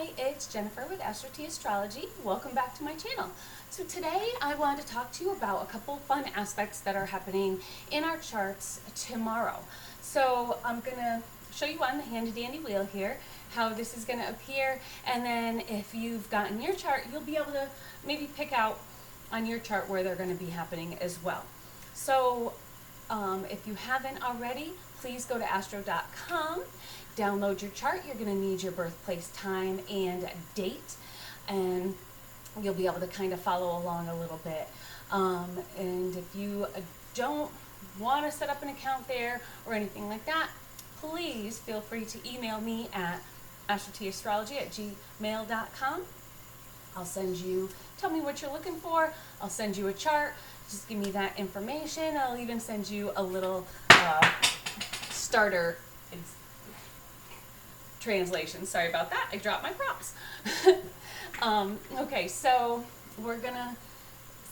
Hi, it's Jennifer with Astro T Astrology. Welcome back to my channel. So today I wanted to talk to you about a couple fun aspects that are happening in our charts tomorrow. So I'm going to show you on the handy dandy wheel here how this is going to appear, and then if you've gotten your chart, you'll be able to maybe pick out on your chart where they're going to be happening as well. So if you haven't already, please go to astro.com, download your chart. You're going to need your birthplace, time, and date, and you'll be able to kind of follow along a little bit. And if you don't want to set up an account there or anything like that, please feel free to email me at astrotastrology@gmail.com. I'll send you, tell me what you're looking for. I'll send you a chart. Just give me that information. I'll even send you a little starter translation. Sorry about that. I dropped my props. Okay, so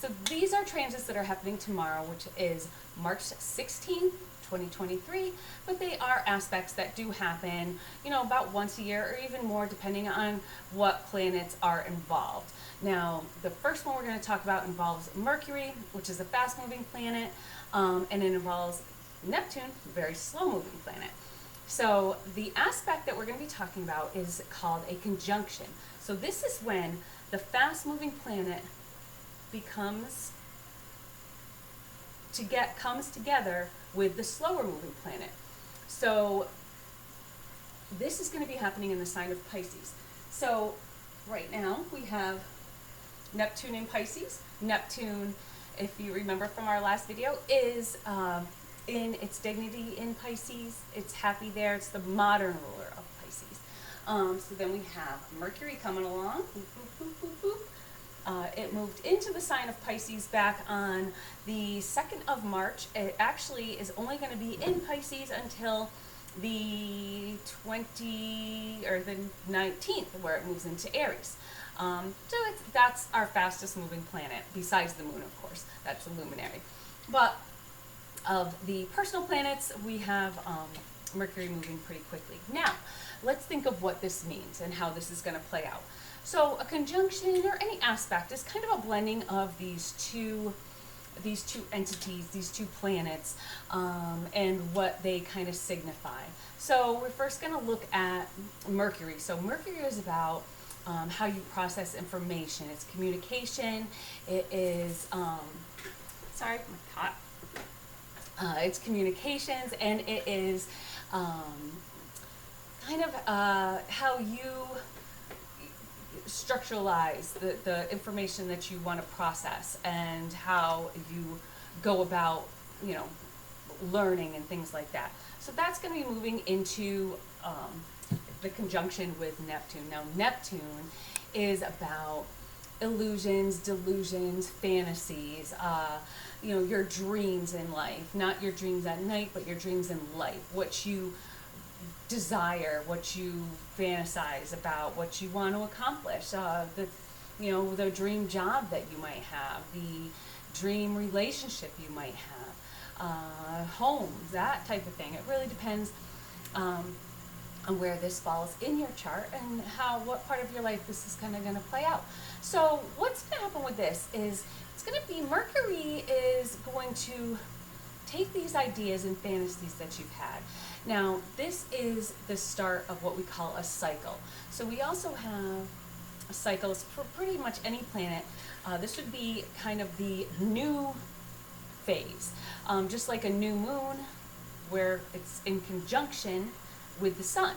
so these are transits that are happening tomorrow, which is March 16th, 2023, but they are aspects that do happen, about once a year or even more, depending on what planets are involved. Now, the first one we're going to talk about involves Mercury, which is a fast-moving planet, and it involves Neptune, a very slow-moving planet. So the aspect that we're going to be talking about is called a conjunction. So this is when the fast-moving planet comes together with the slower-moving planet. So this is going to be happening in the sign of Pisces. So right now we have Neptune in Pisces. Neptune, if you remember from our last video, is in its dignity in Pisces. It's happy there. It's the modern ruler of Pisces. So then we have Mercury coming along. Boop, boop, boop, boop, boop. It moved into the sign of Pisces back on the 2nd of March. It actually is only going to be in Pisces until the 19th, where it moves into Aries. That's our fastest moving planet, besides the moon, of course. That's the luminary. But of the personal planets, we have Mercury moving pretty quickly. Now, let's think of what this means and how this is going to play out. So a conjunction, or any aspect, is kind of a blending of these two entities, these two planets, and what they kind of signify. So we're first going to look at Mercury. So Mercury is about how you process information. It's communication. It is, sorry, my pot. It's communications, and it is kind of how you structuralize the information that you want to process, and how you go about, learning and things like that. So that's going to be moving into the conjunction with Neptune. Now, Neptune is about illusions, delusions, fantasies, your dreams in life. Not your dreams at night, but your dreams in life. What you desire, what you fantasize about, what you want to accomplish. The dream job that you might have, the dream relationship you might have, homes, that type of thing. It really depends on where this falls in your chart and what part of your life this is kind of going to play out. So what's going to happen with this is it's going to be Mercury is going to take these ideas and fantasies that you've had. Now, this is the start of what we call a cycle. So we also have cycles for pretty much any planet. This would be kind of the new phase, just like a new moon, where it's in conjunction with the sun,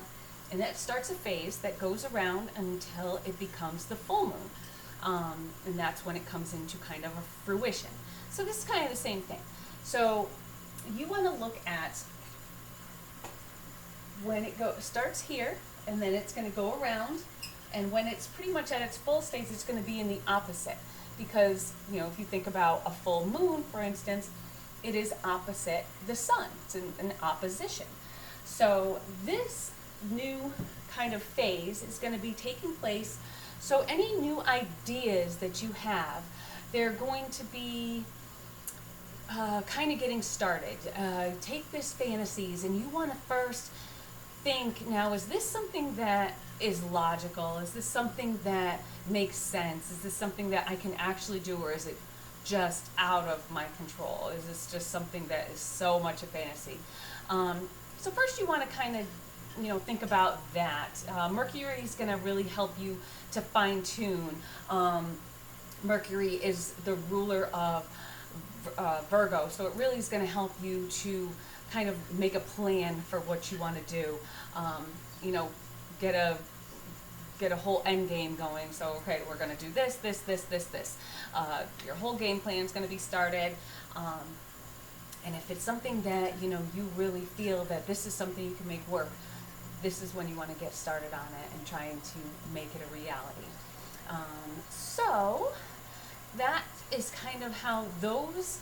and that starts a phase that goes around until it becomes the full moon, and that's when it comes into kind of a fruition. So this is kind of the same thing. So you want to look at when it starts here, and then it's going to go around, and when it's pretty much at its full stage, it's going to be in the opposite, because if you think about a full moon, for instance, it is opposite the sun. It's in an opposition. So this new kind of phase is going to be taking place. So any new ideas that you have, they're going to be kind of getting started. Take this fantasies, and you want to first think, now, is this something that is logical? Is this something that makes sense? Is this something that I can actually do, or is it just out of my control? Is this just something that is so much a fantasy? So first you want to kind of, think about that. Mercury is going to really help you to fine tune. Mercury is the ruler of Virgo, so it really is going to help you to kind of make a plan for what you want to do. Get a whole end game going. So, okay, we're going to do this, this, this, this, this. Your whole game plan is going to be started. And if it's something that, you really feel that this is something you can make work, this is when you want to get started on it and trying to make it a reality. So that is kind of how those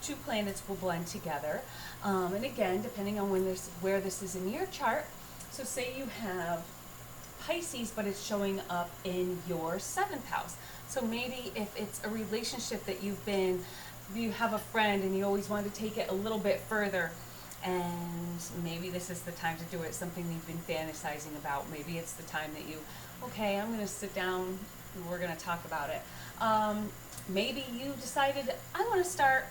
two planets will blend together. And again, depending on where this is in your chart. So say you have Pisces, but it's showing up in your 7th house. So maybe if it's a relationship that you have a friend and you always want to take it a little bit further, and maybe this is the time to do it, something you've been fantasizing about. Maybe it's the time that okay, I'm going to sit down and we're going to talk about it. Maybe you decided, I want to start,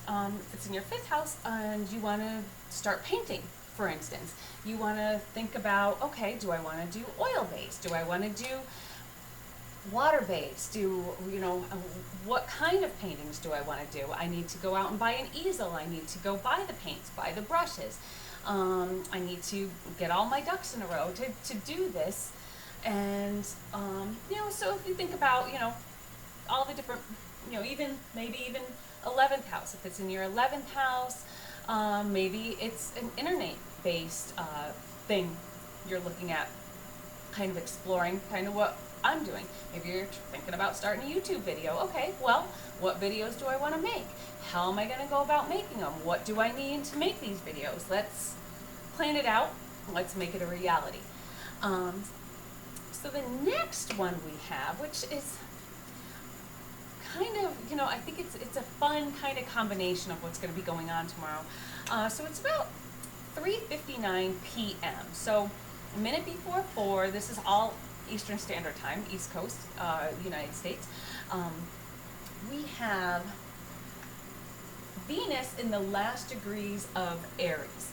if it's in your 5th house, and you want to start painting, for instance. You want to think about, okay, do I want to do oil-based? Do I want to do water-based? What kind of paintings do I want to do? I need to go out and buy an easel. I need to go buy the paints, buy the brushes. I need to get all my ducks in a row to do this. And, so if you think about, all the different, maybe even 11th house. If it's in your 11th house, maybe it's an internet-based thing you're looking at, kind of exploring kind of what I'm doing. Maybe you're thinking about starting a YouTube video. Okay, well, what videos do I want to make? How am I going to go about making them? What do I need to make these videos? Let's plan it out. Let's make it a reality. So the next one we have, which is kind of, I think it's a fun kind of combination of what's going to be going on tomorrow. So it's about 3:59 p.m. So a minute before 4. This is all Eastern Standard Time, East Coast, United States. We have Venus in the last degrees of Aries.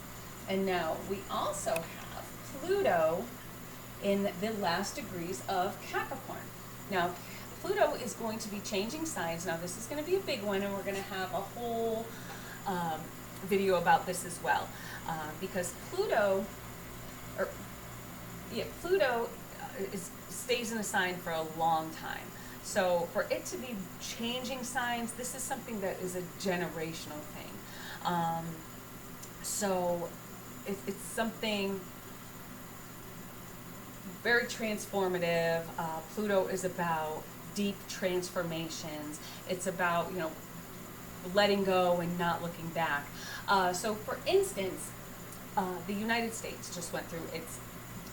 And now we also have Pluto in the last degrees of Capricorn. Now, Pluto is going to be changing signs. Now, this is going to be a big one, and we're going to have a whole video about this as well. Because Pluto stays in a sign for a long time. So for it to be changing signs, this is something that is a generational thing. So it's something very transformative. Pluto is about deep transformations. It's about, letting go and not looking back. So for instance, the United States just went through its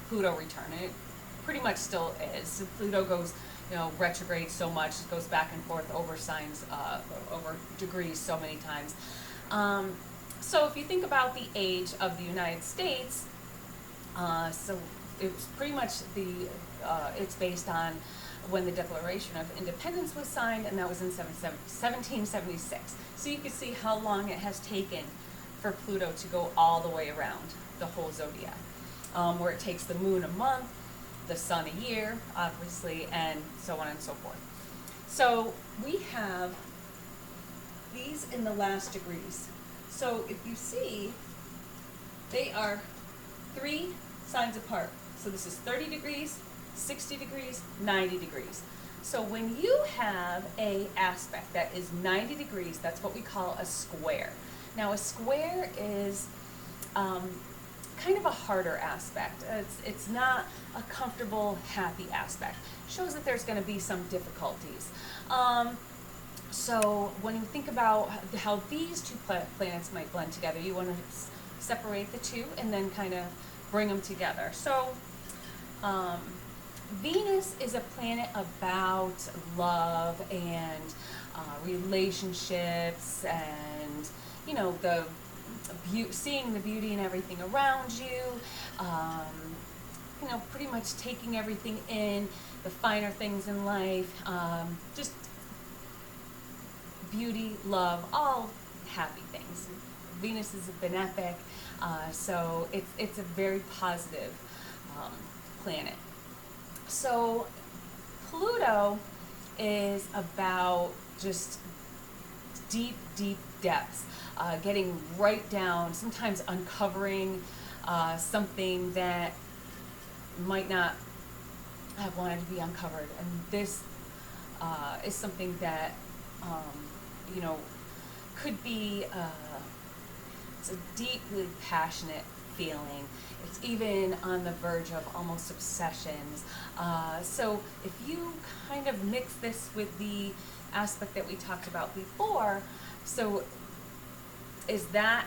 Pluto return, and it pretty much still is. So Pluto goes, retrograde so much, it goes back and forth over signs, over degrees so many times. So if you think about the age of the United States, so it's pretty much it's based on when the Declaration of Independence was signed, and that was in 1776. So you can see how long it has taken for Pluto to go all the way around the whole zodiac, where it takes the moon a month, the sun a year, obviously, and so on and so forth. So we have these in the last degrees. So if you see, they are 3 signs apart. So this is 30 degrees, 60 degrees, 90 degrees. So when you have a aspect that is 90 degrees, that's what we call a square. Now a square is kind of a harder aspect. It's not a comfortable, happy aspect. It shows that there's going to be some difficulties. So when you think about how these two planets might blend together, you want to separate the two and then kind of bring them together. So Venus is a planet about love and relationships and, seeing the beauty in everything around you, you know, pretty much taking everything in, the finer things in life, just beauty, love, all happy things. Venus is a benefic, so it's a very positive planet. So Pluto is about just deep, deep depths, getting right down, sometimes uncovering something that might not have wanted to be uncovered. And this is something that, you know, could be, it's a deeply passionate feeling. It's even on the verge of almost obsessions. So if you kind of mix this with the aspect that we talked about before, so is that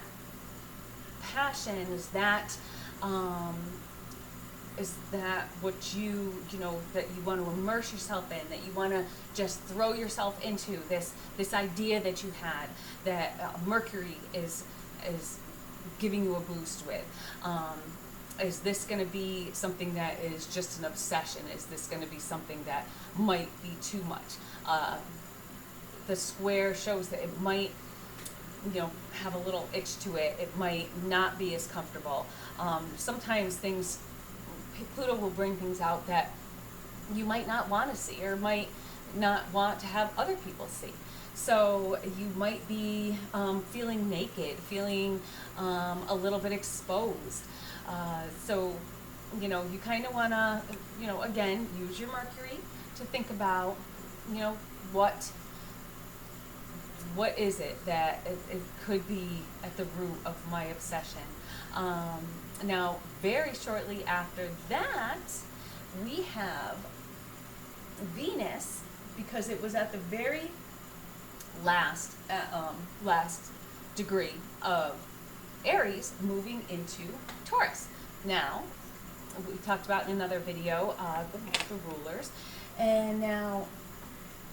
passion, is that what you know, that you want to immerse yourself in, that you want to just throw yourself into this idea that you had, that Mercury is giving you a boost with? Is this going to be something that is just an obsession? Is this going to be something that might be too much? The square shows that it might, you know, have a little itch to it. It might not be as comfortable. Sometimes Pluto will bring things out that you might not want to see, or might not want to have other people see. So you might be feeling naked, feeling a little bit exposed. So, you know, you kind of want to, you know, again, use your Mercury to think about, you know, what is it that it could be at the root of my obsession. Now, very shortly after that, we have Venus, because it was at the very last degree of Aries, moving into Taurus. Now, we talked about in another video the rulers, and now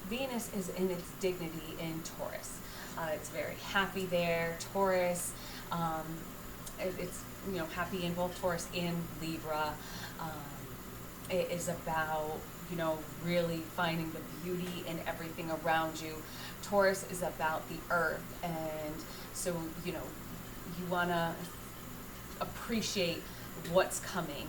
Venus is in its dignity in Taurus. It's very happy there. Taurus, it's, you know, happy in both Taurus and Libra. It is about, you know, really finding the beauty in everything around you. Taurus is about the earth, and so, you know, you want to appreciate what's coming.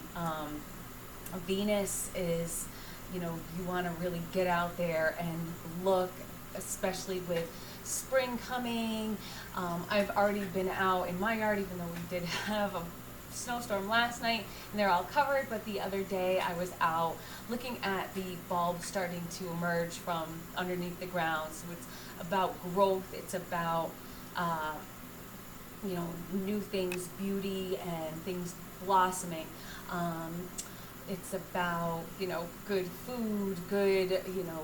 Venus is, you know, you want to really get out there and look, especially with spring coming. I've already been out in my yard, even though we did have a snowstorm last night and they're all covered, but the other day I was out looking at the bulbs starting to emerge from underneath the ground. So it's about growth, it's about you know, new things, beauty and things blossoming. It's about, you know, good food, good, you know,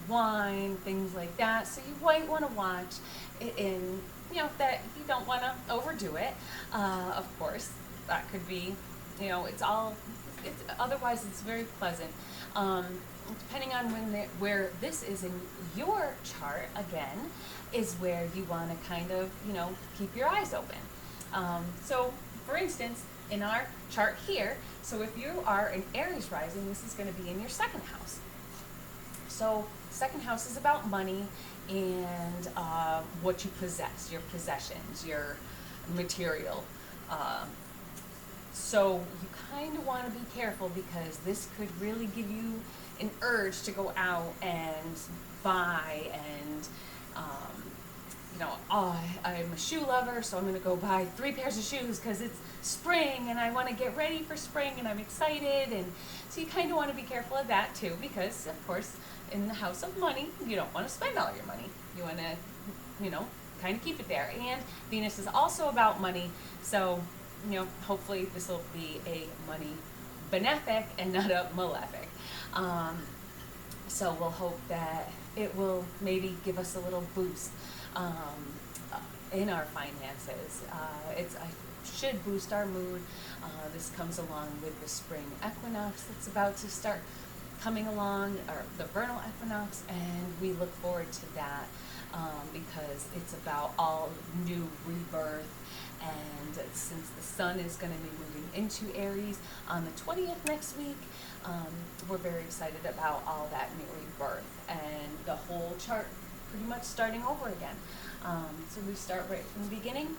wine, things like that. So you might want to watch it in, you know, that you don't want to overdo it. Of course, that could be, you know, otherwise it's very pleasant. Depending on where this is in your chart, again, is where you want to kind of, you know, keep your eyes open. So, for instance, in our chart here, so if you are an Aries rising, this is going to be in your second house. So, second house is about money and what you possess, your possessions, your material. So you kind of want to be careful, because this could really give you an urge to go out and buy and, you know, oh, I'm a shoe lover, so I'm going to go buy 3 pairs of shoes because it's spring and I want to get ready for spring and I'm excited. And so you kind of want to be careful of that too, because of course in the house of money, you don't want to spend all your money. You want to, you know, kind of keep it there. And Venus is also about money, so, you know, hopefully this will be a money benefic and not a malefic. So we'll hope that it will maybe give us a little boost in our finances. It should boost our mood. This comes along with the spring equinox that's about to start coming along, or the vernal equinox, and we look forward to that because it's about all new rebirth And since the sun is going to be moving into Aries on the 20th next week, we're very excited about all that new rebirth and the whole chart pretty much starting over again. So we start right from the beginning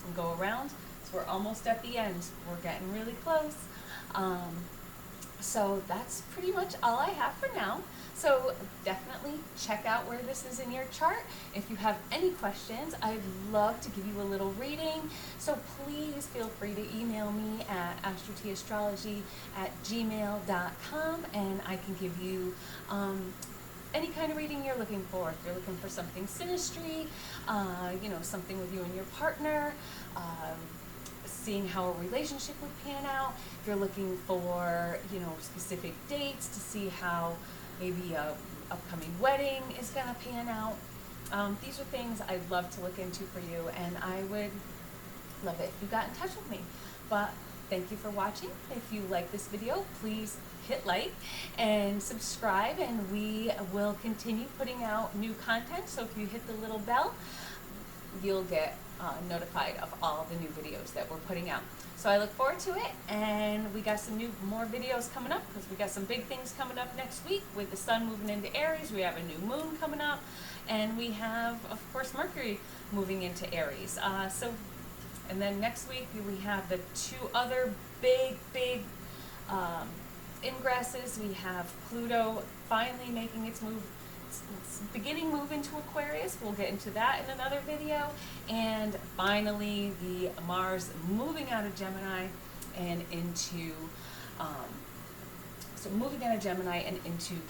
and go around. So we're almost at the end. We're getting really close. So that's pretty much all I have for now. So definitely check out where this is in your chart. If you have any questions, I'd love to give you a little reading. So please feel free to email me at astrotastrology@gmail.com, and I can give you any kind of reading you're looking for. If you're looking for something synastry, something with you and your partner, seeing how a relationship would pan out. If you're looking for, specific dates to see how maybe a upcoming wedding is going to pan out. These are things I'd love to look into for you, and I would love it if you got in touch with me. But thank you for watching. If you like this video, please hit like and subscribe, and we will continue putting out new content. So if you hit the little bell, you'll get notified of all the new videos that we're putting out. So I look forward to it, and we got some more videos coming up, because we got some big things coming up next week with the sun moving into Aries. We have a new moon coming up, and we have, of course, Mercury moving into Aries. And then next week we have the two other big ingresses. We have Pluto finally making its move. It's beginning move into Aquarius. We'll get into that in another video. And finally, the Mars moving out of Gemini and into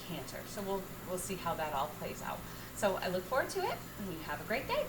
Cancer. So we'll see how that all plays out. So I look forward to it, and you have a great day.